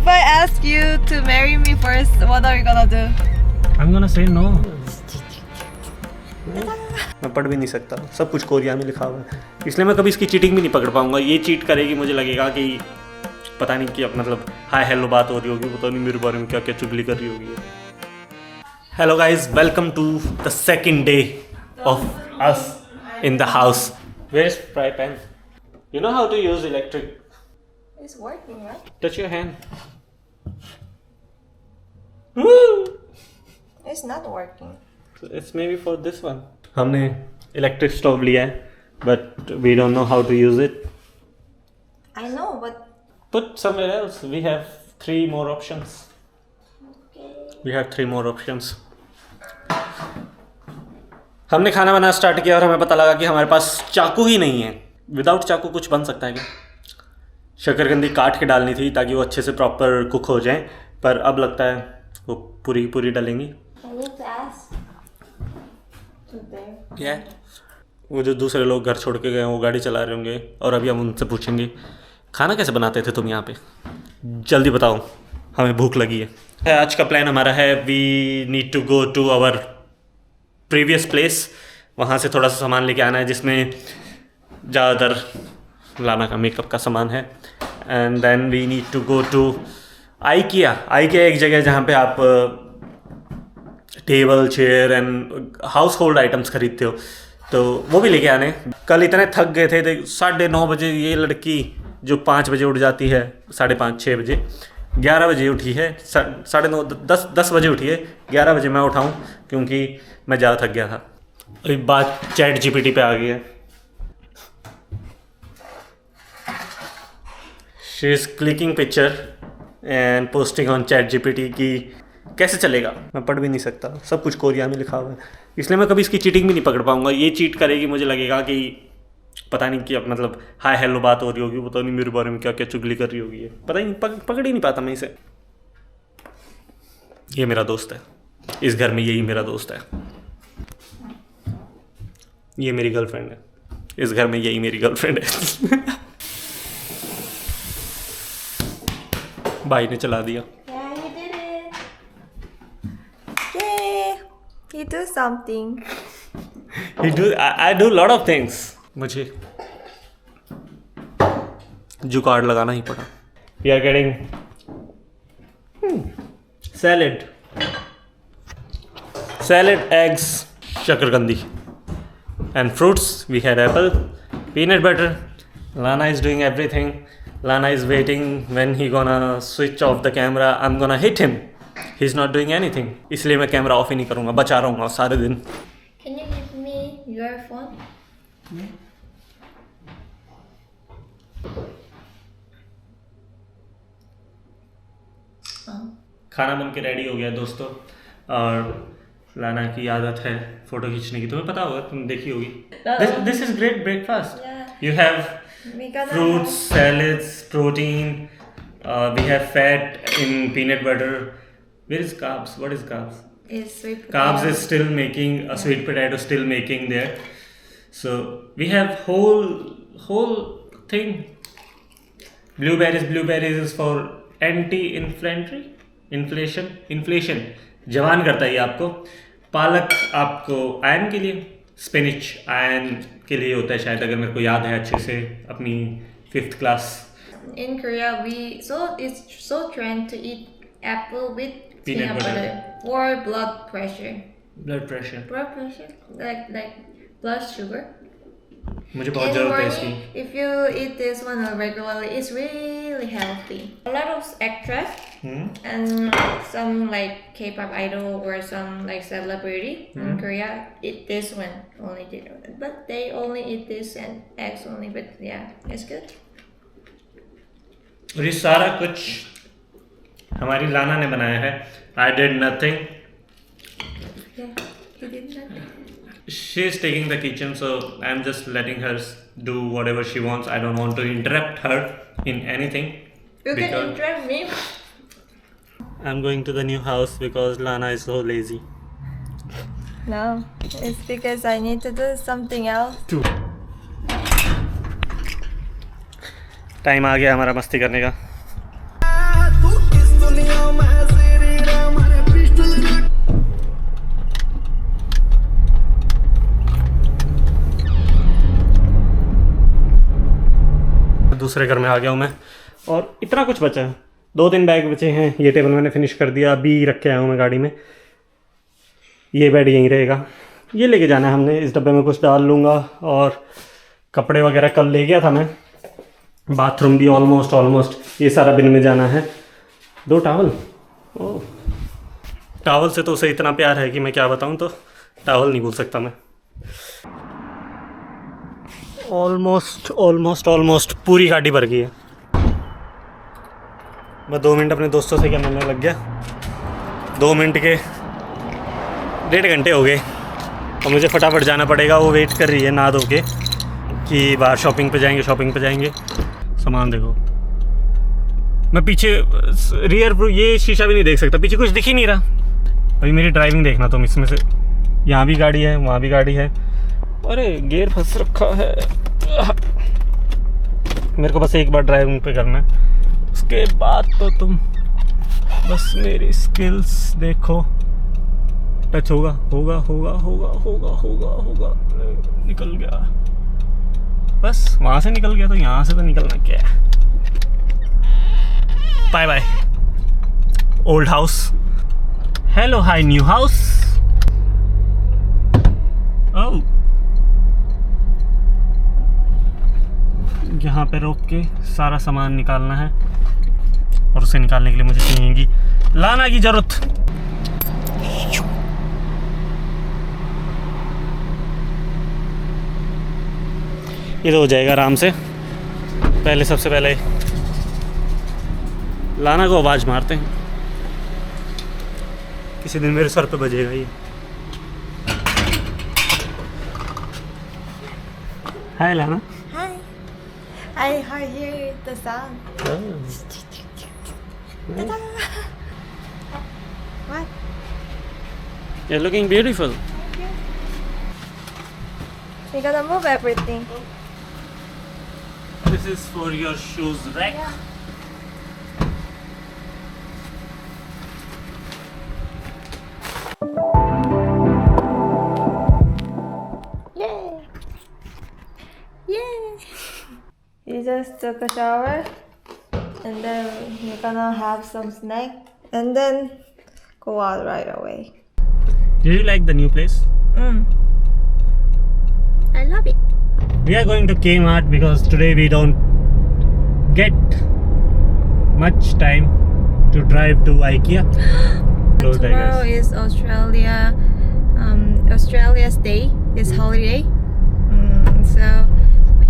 If I ask you to marry me first, what are you gonna do? I'm gonna say no. मैं पढ़ भी नहीं सकता, सब कुछ कोरिया में लिखा हुआ है, इसलिए मैं कभी इसकी चीटिंग भी नहीं पकड़ पाऊंगा। ये चीट करेगी, मुझे लगेगा कि पता नहीं कि मतलब हाय हेलो बात हो रही होगी, पता नहीं मेरे बारे में क्या क्या चुगली कर रही होगी। Hello guys, welcome to the second day of us in the house. Where is fry pan? You know how to use electric? It's working, right? Touch your hand. It's not working. It's maybe for this one. हमने electric stove लिया है, but we don't know how to use it. I know, but Put somewhere else. We have 3 more options. We have 3 more options. हमने खाना बनाना start किया और हमें पता लगा कि हमारे पास चाकू ही नहीं है। विदाउट चाकू कुछ बन सकता है क्या? शकरकंदी काट के डालनी थी ताकि वो अच्छे से प्रॉपर कुक हो जाए, पर अब लगता है वो पूरी पूरी डालेंगी। I need to ask to them. Yeah. वो जो दूसरे लोग घर छोड़ के गए वो गाड़ी चला रहे होंगे और अभी हम उनसे पूछेंगे खाना कैसे बनाते थे तुम यहाँ पे, जल्दी बताओ, हमें भूख लगी है। आज का प्लान हमारा है, we need to go to our previous place, वहाँ से थोड़ा सा सामान लेके आना है जिसमें ज़्यादातर लाना का मेकअप का सामान है। And then we need to go to IKEA एक जगह जहाँ पे आप table chair and household items खरीदते हो, तो वो भी लेके आने। कल इतने थक गए थे 9:30 बजे ये लड़की जो 5 बजे उठ जाती है, 5:30 6 बजे, 11 बजे उठी है, 9:30 10 बजे उठी है, 11 बजे मैं उठाऊँ क्योंकि मैं ज़्यादा थक गया था। अभी बात चैट जीपीटी पे आ गई है। She is clicking picture and posting on chat GPT की कैसे चलेगा। मैं पढ़ भी नहीं सकता, सब कुछ कोरिया में लिखा हुआ है, इसलिए मैं कभी इसकी चीटिंग भी नहीं पकड़ पाऊंगा। ये चीट करेगी, मुझे लगेगा कि पता नहीं कि मतलब हाय हेलो बात हो रही होगी, पता नहीं मेरे बारे में क्या क्या चुगली कर रही होगी, पता ही नहीं, पकड़ ही नहीं पाता मैं इसे। ये मेरा दोस्त है, इस घर में यही मेरा दोस्त है। ये मेरी गर्लफ्रेंड है, इस घर में यही मेरी गर्लफ्रेंड है। भाई ने चला दिया। Yeah, you did it. Yay! You do something. I do lot of things. मुझे जुगाड़ लगाना ही पड़ा। We are getting salad, eggs, शकरकंदी, and fruits. We had apple, peanut butter. Lana is doing everything. Lana is waiting when he gonna switch off the camera. I'm gonna hit him. He's not doing anything. इसलिए मैं camera off ही नहीं करूँगा, बचा रहूँगा सारे दिन। Can you give me your phone? खाना बन के रेडी हो गया दोस्तों, और लाना की आदत है फोटो खींचने की, तुम्हें पता होगा, तुम देखी होगी। This is great breakfast. Yeah. You have Because fruits, salads, protein. We have fat in peanut butter. Where is carbs? What is carbs? it's sweet Carbs potato. is still making a sweet potato, still making there. So we have whole thing. Blueberries is for anti-inflammatory, inflation जवान करता है ये आपको। पालक आपको iron के लिए, spinach iron के लिए होता है शायद, अगर मेरे को याद है अच्छे से अपनी 5th class. In Korea, it's so trend to eat apple with Peanut peanut butter for blood pressure. Blood pressure, Like blood sugar. मुझे बहुत In ज़रूरत है morning, इसकी। if you eat this one regularly, it's really healthy. A lot of actors and some like K-pop idol or some like celebrity in Korea eat this one only, but they only eat this and eggs only. But yeah, it's good. और ये सारा कुछ हमारी लाना ने बनाया है। I did nothing. Yeah, he did nothing. She is taking the kitchen, so I'm just letting her do whatever she wants. I don't want to interrupt her in anything. You can because interrupt me. I'm going to the new house because Lana is so lazy. No, it's because I need to do something else. Time आ गया हमारा मस्ती करने का। दूसरे घर में आ गया हूँ मैं। और इतना कुछ बचा है, 2-3 बैग बचे हैं। ये टेबल मैंने फिनिश कर दिया, अभी रख के आया हूँ मैं गाड़ी में। ये बेड यहीं रहेगा, ये लेके जाना है हमने। इस डब्बे में कुछ डाल लूँगा और कपड़े वगैरह कल ले गया था मैं। बाथरूम भी ऑलमोस्ट ये सारा बिन में जाना है। 2 टावल, ओह टावल से तो उसे इतना प्यार है कि मैं क्या बताऊँ, तो टावल नहीं भूल सकता मैं। ऑलमोस्ट पूरी गाड़ी भर गई है। मैं 2 मिनट अपने दोस्तों से क्या मिलने लग गया, 2 मिनट के 1.5 घंटे हो गए और मुझे फटाफट जाना पड़ेगा। वो वेट कर रही है नहा धो के कि बाहर शॉपिंग पे जाएंगे। सामान देखो, मैं पीछे रियर ये शीशा भी नहीं देख सकता, पीछे कुछ दिख ही नहीं रहा। अभी मेरी ड्राइविंग देखना तुम, इसमें से यहाँ भी गाड़ी है, वहाँ भी गाड़ी है। अरे गियर फंस रखा है। मेरे को बस एक बार ड्राइविंग पे करना है, उसके बाद तो तुम बस मेरी स्किल्स देखो। टच होगा, निकल गया। बस वहाँ से निकल गया तो यहाँ से तो निकलना क्या है। Bye bye old house, hello hi new house. Oh यहाँ पे रोक के सारा सामान निकालना है और उसे निकालने के लिए मुझे चाहिएगी लाना की जरूरत। ये तो हो जाएगा आराम से। पहले सबसे पहले लाना को आवाज़ मारते हैं, किसी दिन मेरे सर पे बजेगा ये। हाय लाना। I hear the sound. What? You're looking beautiful. You gotta move everything. This is for your shoes rack. Yay! Yay! You just took a shower and then you're gonna have some snack and then go out right away. Do you like the new place? I love it. We are going to Kmart because today we don't get much time to drive to IKEA. Tomorrow is Australia's day. It's holiday. So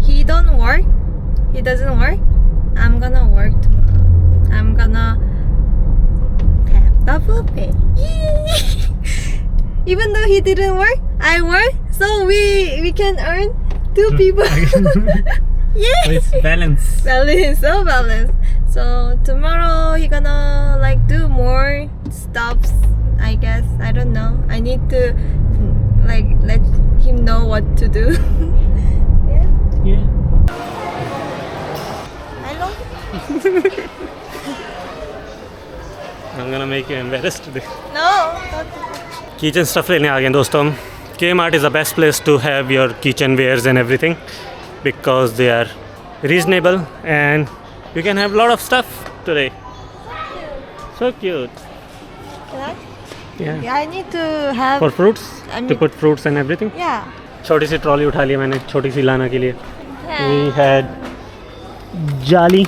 he doesn't work. I'm gonna work tomorrow. I'm gonna have double pay. Even though he didn't work, I work, so we can earn 2 people. Yeah. So it's balance. Balance. So tomorrow he gonna like do more stuffs, I guess. I don't know. I need to like let him know what to do. Yeah. Hello. I'm gonna make you embarrassed today. No. Kitchen stuff लेने आ गए दोस्तों हम। Kmart is the best place to have your kitchen wares and everything because they are reasonable and you can have a lot of stuff today. So cute. Can I? Yeah. Yeah, I need to have. For fruits? I To mean- put fruits and everything? Yeah. छोटी सी trolley उठा लिया मैंने, छोटी सी लाना के लिए। Yeah. We had जाली।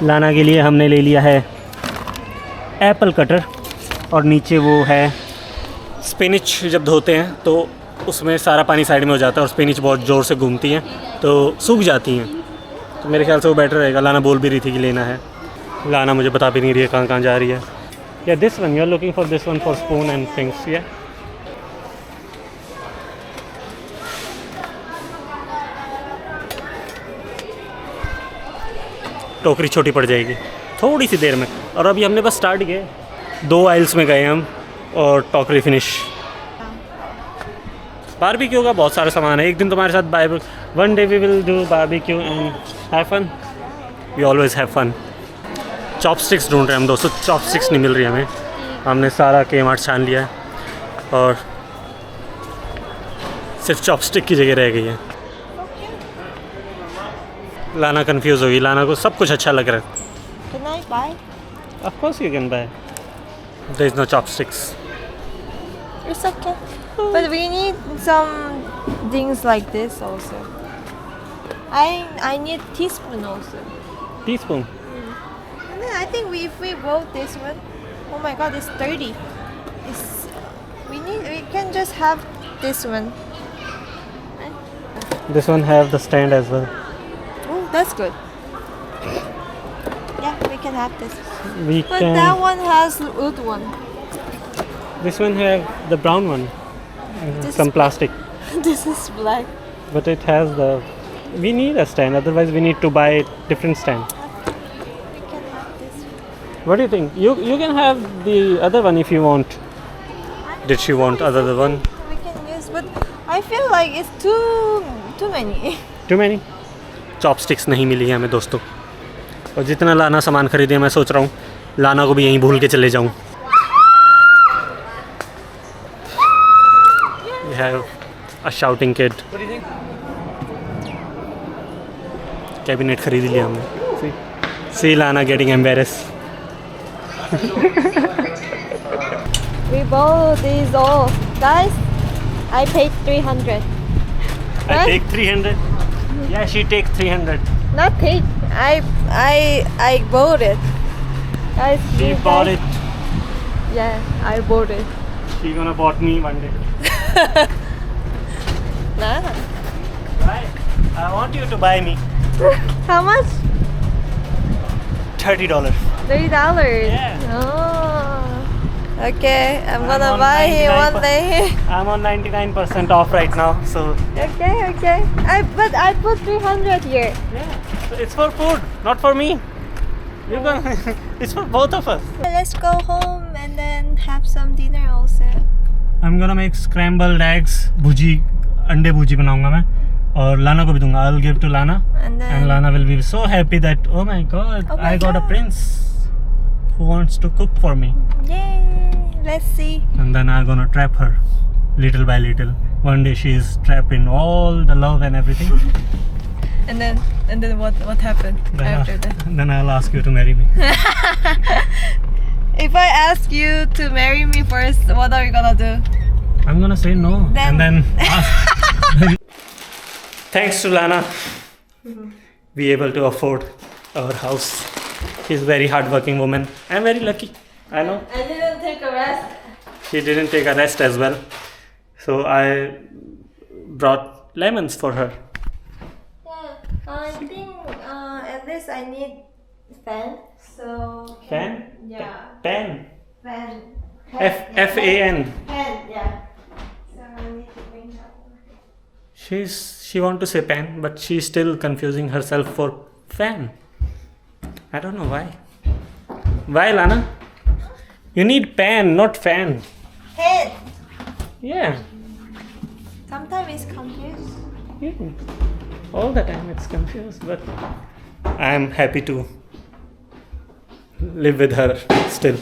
लाना के लिए हमने ले लिया है एप्पल कटर और नीचे वो है स्पिनिच। जब धोते हैं तो उसमें सारा पानी साइड में हो जाता है और स्पिनिच बहुत ज़ोर से घूमती हैं तो सूख जाती हैं, तो मेरे ख्याल से वो बेटर रहेगा। लाना बोल भी रही थी कि लेना है, लाना मुझे बता भी नहीं रही है कहाँ कहाँ जा रही है। या this one, you are looking for this one for spoon and things. या टोकरी छोटी पड़ जाएगी थोड़ी सी देर में। और अभी हमने बस स्टार्ट किया, 2 आइल्स में गए हम और टोकरी फिनिश। बारबेक्यू का बहुत सारा सामान है। एक दिन तुम्हारे साथ one day we will do barbecue and have fun. We always have fun. Chopsticks ढूंढ रहे हैं हम दोस्तों, चॉपस्टिक्स नहीं मिल रही हमें। हमने सारा Kmart छान लिया है और सिर्फ चॉपस्टिक की जगह रह गई है। लाना कंफ्यूज होगी, लाना को सब कुछ अच्छा लग रहा है. Can I buy? Of course you can buy. There is no chopsticks. It's okay. But we need some things like this also. I need teaspoon also. Teaspoon. And then I think if we bought this one, oh my god, it's 30. We can just have this one. This one have the stand as well. Oh, that's good. Yeah, we can have this. We But can. that one has wood one. This one have the brown one. This Some plastic. This is black. But it has the. We need a stand. Otherwise, we need to buy a different stand. We can have this. What do you think? You can have the other one if you want. Did she want other one? We can use, but I feel like it's too many. Too many? Chopsticks नहीं मिली है हमें दोस्तों. और जितना लाना सामान खरीदे मैं सोच रहा हूँ लाना को भी यहीं भूल के चले जाऊँ. We have a shouting kid. What do you think? Cabinet खरीद लिया हमने. See Lana getting embarrassed. We bought these all. Guys, I paid 300. I Right? take 300. Yeah, she take 300. Not paid. I bought it. Guys, She you bought guys- it. Yeah, I bought it. She gonna bought me one day. Nah. Right? I want you to buy me How much? $30. $30. Yeah. Oh. Okay, I'm gonna on buy it 99 one day. I'm on 99% off right now, so Okay. But I put 300 here. yeah, it's for food, not for me. You're gonna, it's for both of us. Let's go home and then have some dinner also. I'm gonna make scrambled eggs, भुजी, अंडे भुजी बनाऊंगा मैं, और लाना को भी दूंगा. I'll give to Lana, And then and Lana will be so happy that oh my god, Oh my I got a God. prince who wants to cook for me. yay! Let's see. And then I'm gonna trap her, little by little. One day she is trapped in all the love and everything. And then what happened after that? Then I'll ask you to marry me. If I ask you to marry me first, what are you gonna do? I'm gonna say no, Then- and then ask. Thanks to Lana, we able to afford our house. She's a very hardworking woman. I'm very lucky. I know. I didn't take a rest. She didn't take a rest as well, so I brought lemons for her. Yeah, I think at least I need fan. So Fan? Yeah, Pen. fan. F-A-N. Fan. Yeah. So I need to bring that one. She want to say pen, but she's still confusing herself for fan. I don't know why. Why, Lana? You need pen, not fan. Head. Yeah. Sometimes it's confused. Yeah. All the time it's confused, but I'm happy to live with her still.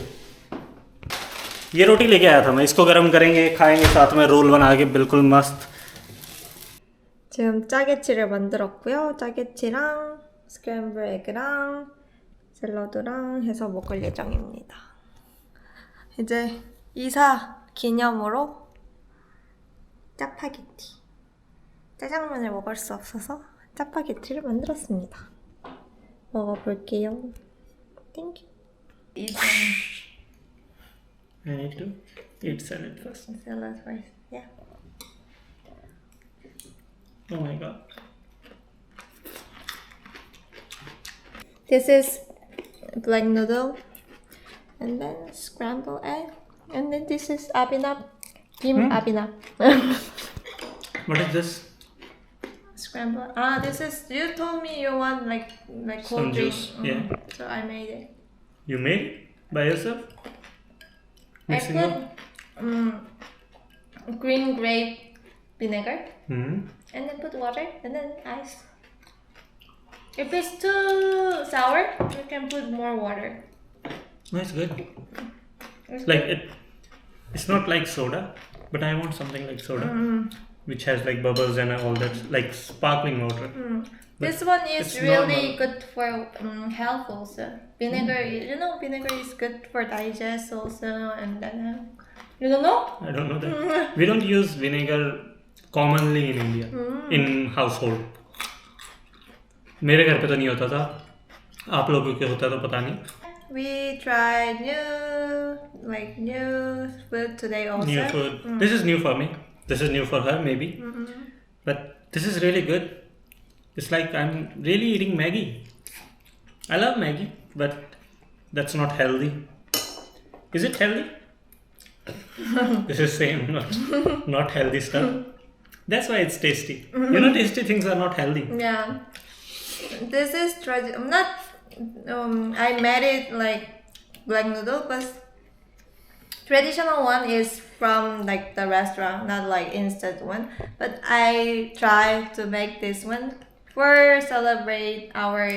ये रोटी लेके आया था मैं. इसको गर्म करेंगे, खाएंगे साथ में रोल बना के बिल्कुल मस्त. 지금 짜게치를 만들었고요. 짜게치랑 스크램블 에그랑 샐러드랑 해서 먹을 예정입니다. 이제 이사 기념으로 짜파게티. 짜장면을 먹을 수 없어서 짜파게티를 만들었습니다. 먹어볼게요. 땡큐. I need to eat salad first. Salad first. Yeah. Oh my god. This is black noodle, and then scrambled egg, and then this is abinap, kim abinap. What is this? Scrambled. This is. You told me you want like cold Some drink. juice, yeah. So I made it. You made it by yourself? Mixing I up? put green grape vinegar, Hmm. and then put water, and then ice. If it's too sour, you can put more water. No, it's good. It's Like it's not like soda, but I want something like soda. which has like bubbles and all that, like sparkling water. But this one is it's really normal. good for health also. Vinegar, you know, vinegar is good for digest also, and then you don't know? I don't know that. We don't use vinegar commonly in India, in household. मेरे घर पे तो नहीं होता था, आप लोगों के होता तो पता नहीं. We tried new food today also. New food. This is new for me. This is new for her maybe. But this is really good. It's like I'm really eating Maggie. I love Maggie, but that's not healthy. Is it healthy? This is same, not healthy stuff. That's why it's tasty. You know, tasty things are not healthy. Yeah. This is not. I made it like black noodle, but traditional one is from like the restaurant, not like instant one. But I try to make this one for celebrate our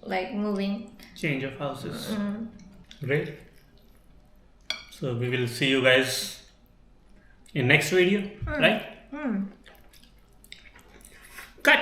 like moving. Change of houses. Great. So we will see you guys in next video, right? Cut.